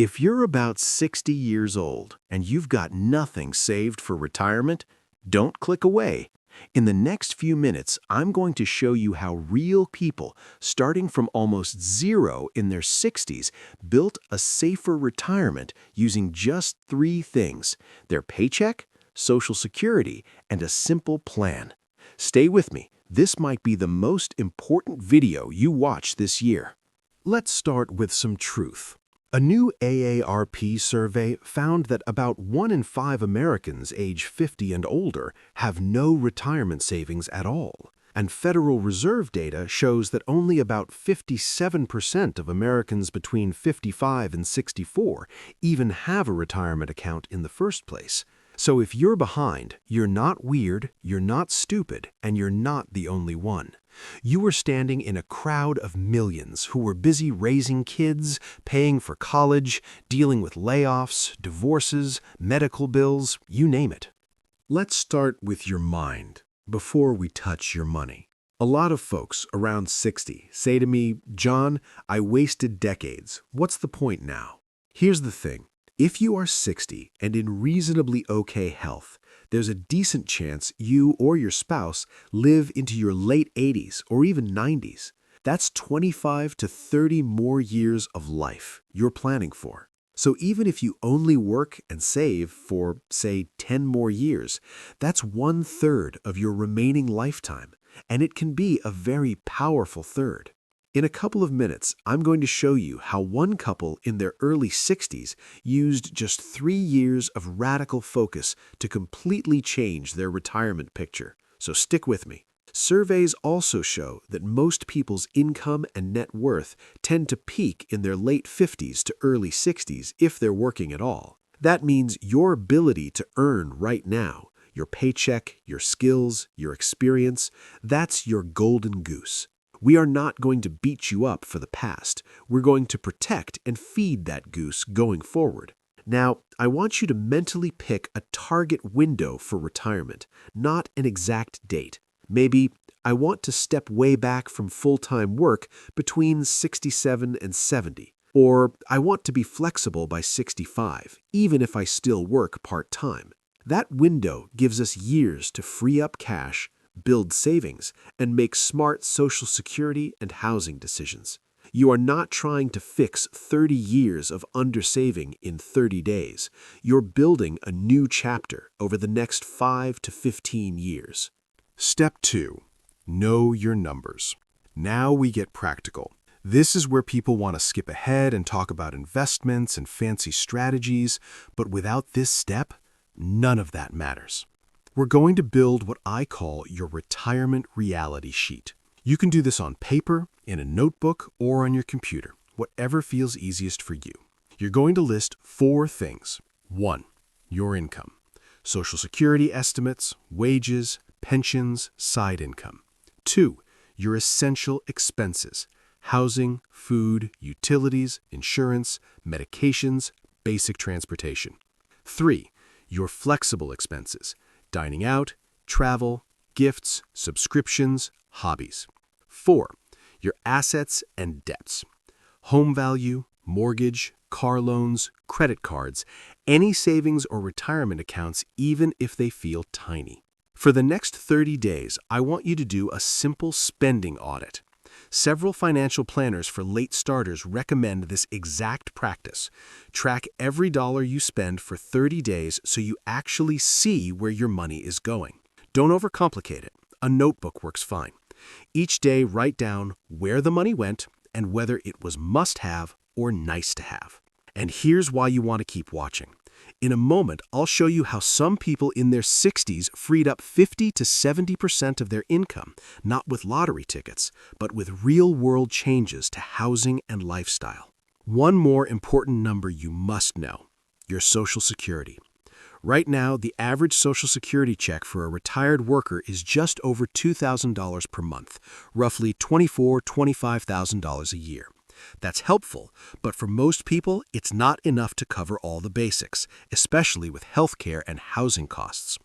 If you're about 60 years old and you've got nothing saved for retirement, don't click away. In the next few minutes, I'm going to show you how real people, starting from almost zero in their 60s, built a safer retirement using just three things: their paycheck, Social Security, and a simple plan. Stay with me. This might be the most important video you watch this year. Let's start with some truth. A new AARP survey found that about 1 in 5 Americans age 50 and older have no retirement savings at all. And Federal Reserve data shows that only about 57% of Americans between 55 and 64 even have a retirement account in the first place. So if you're behind, you're not weird, you're not stupid, and you're not the only one. You are standing in a crowd of millions who were busy raising kids, paying for college, dealing with layoffs, divorces, medical bills, you name it. Let's start with your mind before we touch your money. A lot of folks around 60 say to me, "John, I wasted decades. What's the point now?" Here's the thing. If you are 60 and in reasonably okay health, there's a decent chance you or your spouse live into your late 80s or even 90s. That's 25 to 30 more years of life you're planning for. So even if you only work and save for, say, 10 more years, that's 1/3 of your remaining lifetime, and it can be a very powerful third. In a couple of minutes, I'm going to show you how one couple in their early 60s used just 3 years of radical focus to completely change their retirement picture. So stick with me. Surveys also show that most people's income and net worth tend to peak in their late 50s to early 60s if they're working at all. That means your ability to earn right now, your paycheck, your skills, your experience, that's your golden goose. We are not going to beat you up for the past. We're going to protect and feed that goose going forward. Now, I want you to mentally pick a target window for retirement, not an exact date. Maybe, I want to step way back from full-time work between 67 and 70. Or, I want to be flexible by 65, even if I still work part-time. That window gives us years to free up cash, build savings, and make smart Social Security and housing decisions. You are not trying to fix 30 years of undersaving in 30 days. You're building a new chapter over the next 5 to 15 years. Step 2. Know your numbers. Now we get practical. This is where people want to skip ahead and talk about investments and fancy strategies, but without this step, none of that matters. We're going to build what I call your retirement reality sheet. You can do this on paper, in a notebook, or on your computer, whatever feels easiest for you. You're going to list 4 things. 1. Your income. Social Security estimates, wages, pensions, side income. 2. Your essential expenses. Housing, food, utilities, insurance, medications, basic transportation. 3. Your flexible expenses. Dining out, travel, gifts, subscriptions, hobbies. 4. Your assets and debts. Home value, mortgage, car loans, credit cards, any savings or retirement accounts, even if they feel tiny. For the next 30 days, I want you to do a simple spending audit. Several financial planners for late starters recommend this exact practice. Track every dollar you spend for 30 days so you actually see where your money is going. Don't overcomplicate it. A notebook works fine. Each day, write down where the money went and whether it was must-have or nice-to-have. And here's why you want to keep watching. In a moment, I'll show you how some people in their 60s freed up 50 to 70% of their income, not with lottery tickets, but with real-world changes to housing and lifestyle. One more important number you must know: your Social Security. Right now, the average Social Security check for a retired worker is just over $2,000 per month, roughly $24,000 to $25,000 a year. That's helpful, but for most people, it's not enough to cover all the basics, especially with healthcare and housing costs.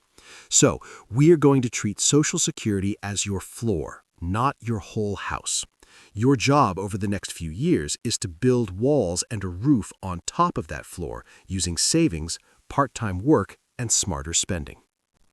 So, we are going to treat Social Security as your floor, not your whole house. Your job over the next few years is to build walls and a roof on top of that floor using savings, part-time work, and smarter spending.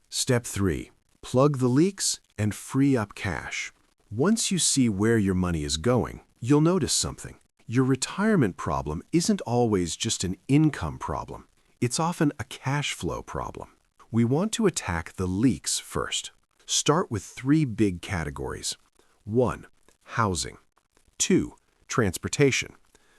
Step 3. Plug the leaks and free up cash. Once you see where your money is going, you'll notice something. Your retirement problem isn't always just an income problem. It's often a cash flow problem. We want to attack the leaks first. Start with 3 big categories. 1. Housing. 2. Transportation.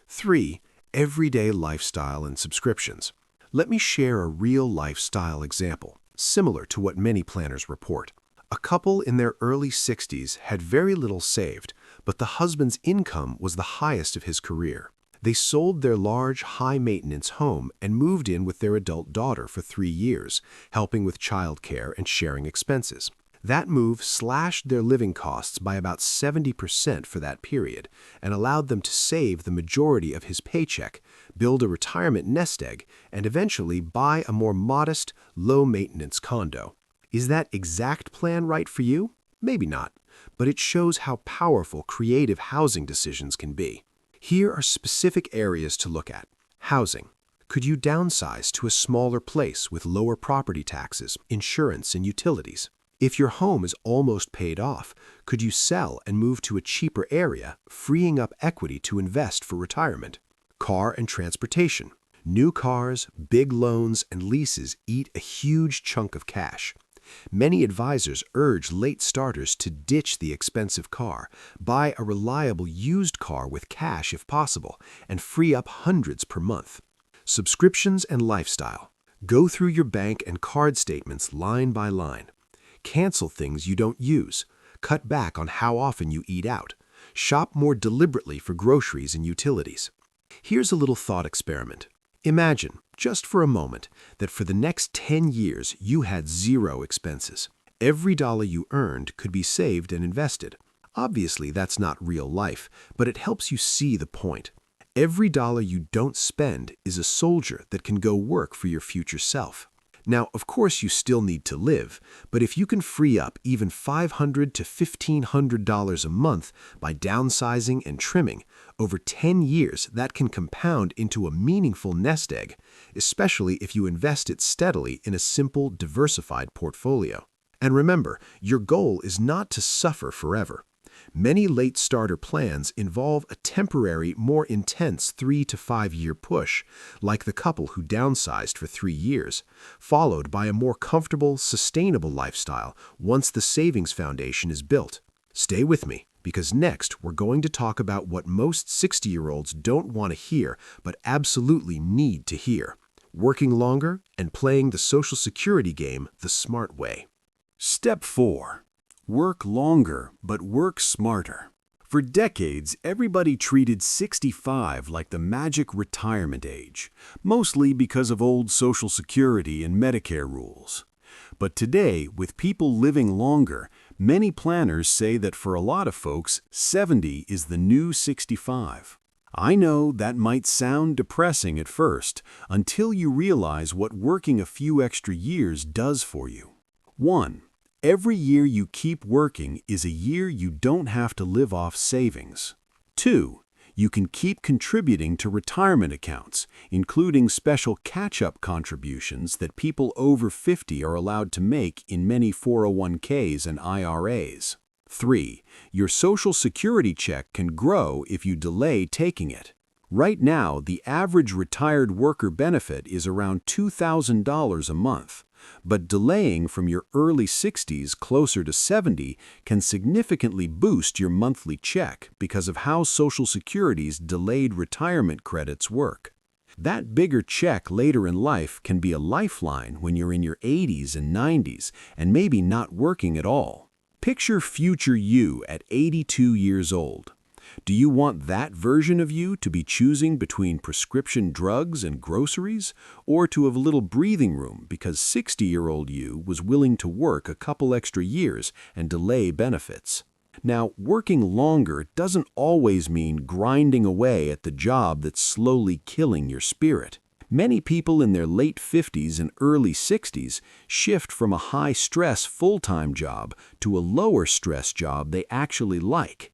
3. Everyday lifestyle and subscriptions. Let me share a real lifestyle example, similar to what many planners report. A couple in their early 60s had very little saved, but the husband's income was the highest of his career. They sold their large, high-maintenance home and moved in with their adult daughter for 3 years, helping with childcare and sharing expenses. That move slashed their living costs by about 70% for that period and allowed them to save the majority of his paycheck, build a retirement nest egg, and eventually buy a more modest, low-maintenance condo. Is that exact plan right for you? Maybe not, but it shows how powerful creative housing decisions can be. Here are specific areas to look at. Housing. Could you downsize to a smaller place with lower property taxes, insurance, and utilities? If your home is almost paid off, could you sell and move to a cheaper area, freeing up equity to invest for retirement? Car and transportation. New cars, big loans, and leases eat a huge chunk of cash. Many advisors urge late starters to ditch the expensive car, buy a reliable used car with cash if possible, and free up hundreds per month. Subscriptions and lifestyle. Go through your bank and card statements line by line. Cancel things you don't use. Cut back on how often you eat out. Shop more deliberately for groceries and utilities. Here's a little thought experiment. Imagine, just for a moment, that for the next 10 years you had 0 expenses. Every dollar you earned could be saved and invested. Obviously, that's not real life, but it helps you see the point. Every dollar you don't spend is a soldier that can go work for your future self. Now, of course, you still need to live, but if you can free up even $500 to $1,500 a month by downsizing and trimming, over 10 years that can compound into a meaningful nest egg, especially if you invest it steadily in a simple, diversified portfolio. And remember, your goal is not to suffer forever. Many late starter plans involve a temporary, more intense 3 to 5 year push, like the couple who downsized for 3 years, followed by a more comfortable, sustainable lifestyle once the savings foundation is built. Stay with me, because next we're going to talk about what most 60-year-olds don't want to hear but absolutely need to hear: working longer and playing the Social Security game the smart way. Step 4. Work longer, but work smarter. For decades, everybody treated 65 like the magic retirement age, mostly because of old Social Security and Medicare rules. But today, with people living longer, many planners say that for a lot of folks, 70 is the new 65. I know that might sound depressing at first, until you realize what working a few extra years does for you. 1. Every year you keep working is a year you don't have to live off savings. 2. You can keep contributing to retirement accounts, including special catch-up contributions that people over 50 are allowed to make in many 401ks and IRAs. 3. Your Social Security check can grow if you delay taking it. Right now, the average retired worker benefit is around $2,000 a month. But delaying from your early 60s closer to 70 can significantly boost your monthly check because of how Social Security's delayed retirement credits work. That bigger check later in life can be a lifeline when you're in your 80s and 90s and maybe not working at all. Picture future you at 82 years old. Do you want that version of you to be choosing between prescription drugs and groceries, or to have a little breathing room because 60-year-old you was willing to work a couple extra years and delay benefits? Now, working longer doesn't always mean grinding away at the job that's slowly killing your spirit. Many people in their late 50s and early 60s shift from a high-stress full-time job to a lower-stress job they actually like.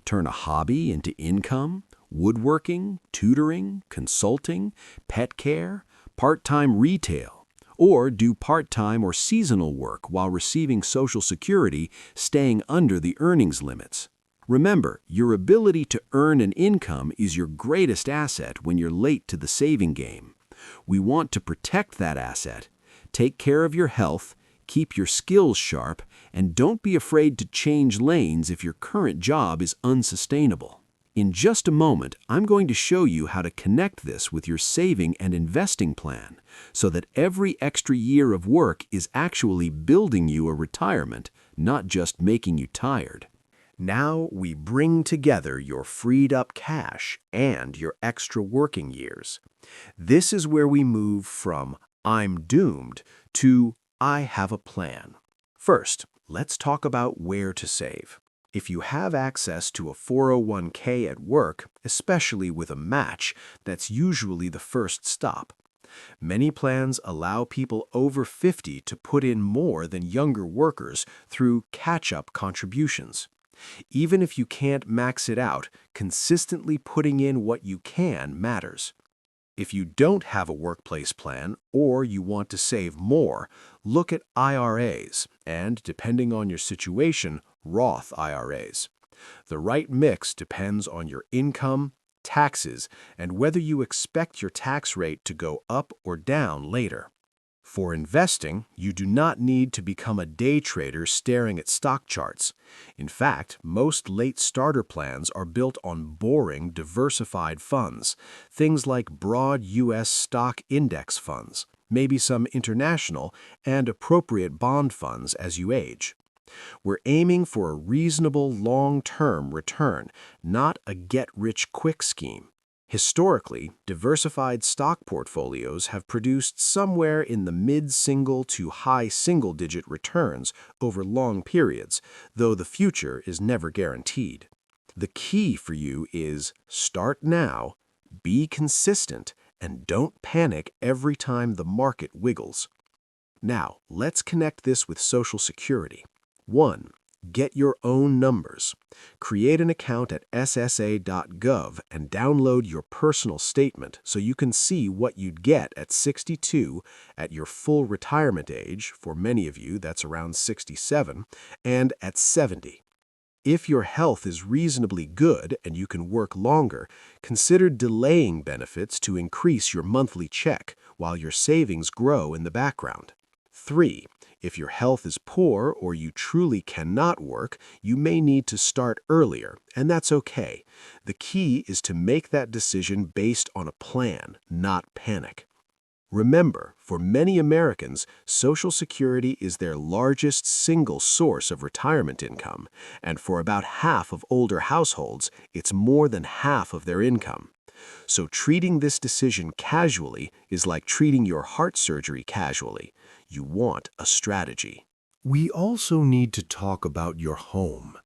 Turn a hobby into income? Woodworking, tutoring, consulting, pet care, part-time retail, or do part-time or seasonal work while receiving Social Security, staying under the earnings limits. Remember, your ability to earn an income is your greatest asset when you're late to the saving game. We want to protect that asset. Take care of your health, keep your skills sharp, and don't be afraid to change lanes if your current job is unsustainable. In just a moment, I'm going to show you how to connect this with your saving and investing plan so that every extra year of work is actually building you a retirement, not just making you tired. Now we bring together your freed up cash and your extra working years. This is where we move from I'm doomed to I have a plan. First, let's talk about where to save. If you have access to a 401k at work, especially with a match, that's usually the first stop. Many plans allow people over 50 to put in more than younger workers through catch-up contributions. Even if you can't max it out, consistently putting in what you can matters. If you don't have a workplace plan or you want to save more, look at IRAs and, depending on your situation, Roth IRAs. The right mix depends on your income, taxes, and whether you expect your tax rate to go up or down later. For investing, you do not need to become a day trader staring at stock charts. In fact, most late starter plans are built on boring, diversified funds, things like broad U.S. stock index funds, maybe some international, and appropriate bond funds as you age. We're aiming for a reasonable long-term return, not a get-rich-quick scheme. Historically, diversified stock portfolios have produced somewhere in the mid-single to high single-digit returns over long periods, though the future is never guaranteed. The key for you is start now, be consistent, and don't panic every time the market wiggles. Now, let's connect this with Social Security. 1. Get your own numbers. Create an account at ssa.gov and download your personal statement so you can see what you'd get at 62, at your full retirement age, for many of you that's around 67, and at 70. If your health is reasonably good and you can work longer, consider delaying benefits to increase your monthly check while your savings grow in the background. 3. If your health is poor or you truly cannot work, you may need to start earlier, and that's okay. The key is to make that decision based on a plan, not panic. Remember, for many Americans, Social Security is their largest single source of retirement income, and for about half of older households, it's more than half of their income. So treating this decision casually is like treating your heart surgery casually. You want a strategy. We also need to talk about your home,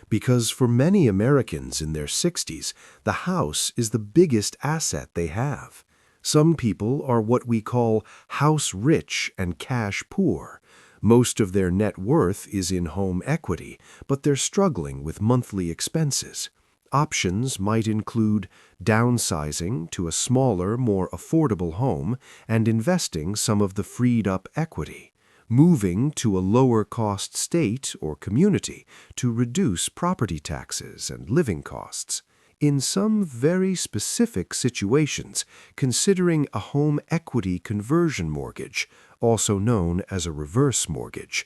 because for many Americans in their 60s, the house is the biggest asset they have. Some people are what we call house rich and cash poor. Most of their net worth is in home equity, but they're struggling with monthly expenses. Options might include downsizing to a smaller, more affordable home and investing some of the freed-up equity, moving to a lower-cost state or community to reduce property taxes and living costs. In some very specific situations, considering a home equity conversion mortgage, also known as a reverse mortgage.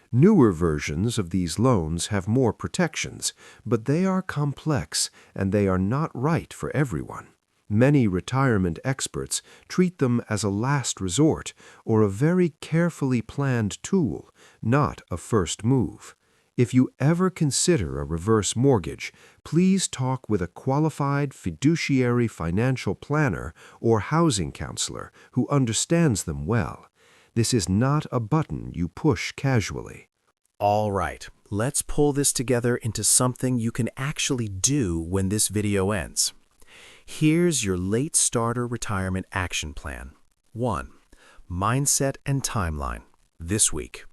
Newer versions of these loans have more protections, but they are complex and they are not right for everyone. Many retirement experts treat them as a last resort or a very carefully planned tool, not a first move. If you ever consider a reverse mortgage, please talk with a qualified fiduciary financial planner or housing counselor who understands them well. This is not a button you push casually. All right, let's pull this together into something you can actually do when this video ends. Here's your late starter retirement action plan. 1. Mindset and timeline. This week.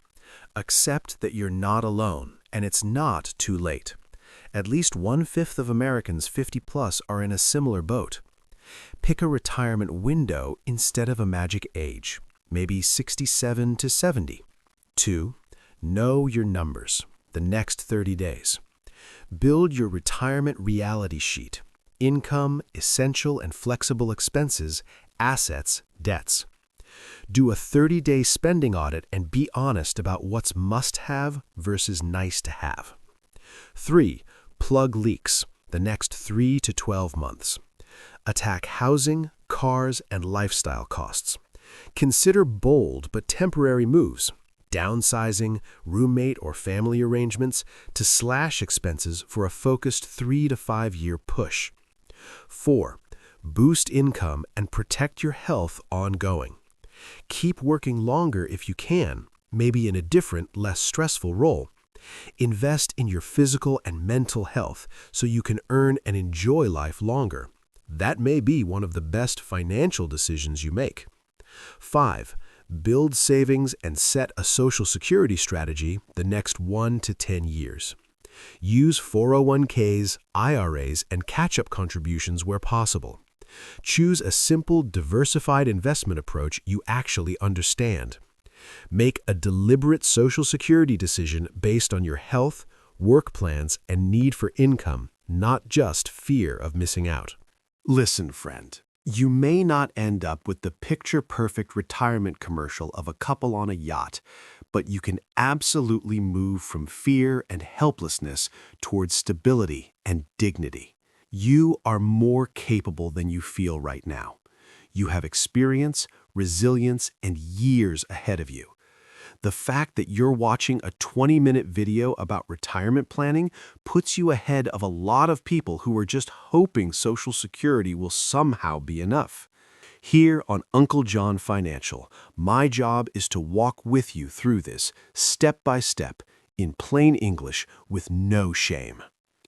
Accept that you're not alone and it's not too late. At least 1/5 of Americans 50 plus are in a similar boat. Pick a retirement window instead of a magic age, maybe 67 to 70. 2. Know your numbers, the next 30 days. Build your retirement reality sheet. Income, essential and flexible expenses, assets, debts. Do a 30-day spending audit and be honest about what's must-have versus nice to have. 3. Plug leaks, the next 3 to 12 months. Attack housing, cars, and lifestyle costs. Consider bold but temporary moves, downsizing, roommate or family arrangements, to slash expenses for a focused 3 to 5 year push. 4. Boost income and protect your health ongoing. Keep working longer if you can, maybe in a different, less stressful role. Invest in your physical and mental health so you can earn and enjoy life longer. That may be one of the best financial decisions you make. 5. Build savings and set a Social Security strategy the next 1 to 10 years. Use 401ks, IRAs, and catch-up contributions where possible. Choose a simple, diversified investment approach you actually understand. Make a deliberate Social Security decision based on your health, work plans, and need for income, not just fear of missing out. Listen, friend, you may not end up with the picture-perfect retirement commercial of a couple on a yacht, but you can absolutely move from fear and helplessness towards stability and dignity. You are more capable than you feel right now. You have experience, resilience, and years ahead of you. The fact that you're watching a 20-minute video about retirement planning puts you ahead of a lot of people who are just hoping Social Security will somehow be enough. Here on Uncle John Financial, my job is to walk with you through this, step by step, in plain English, with no shame.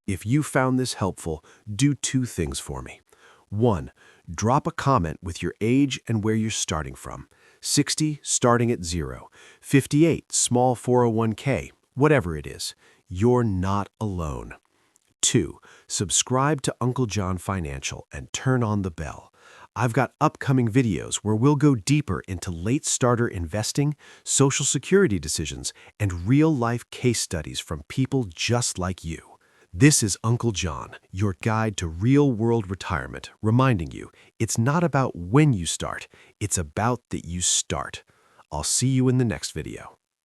If you found this helpful, do 2 things for me. 1. Drop a comment with your age and where you're starting from. 60, starting at 0. 58, small 401k, whatever it is. You're not alone. 2. Subscribe to Uncle John Financial and turn on the bell. I've got upcoming videos where we'll go deeper into late starter investing, Social Security decisions, and real-life case studies from people just like you. This is Uncle John, your guide to real-world retirement, reminding you it's not about when you start, it's about that you start. I'll see you in the next video.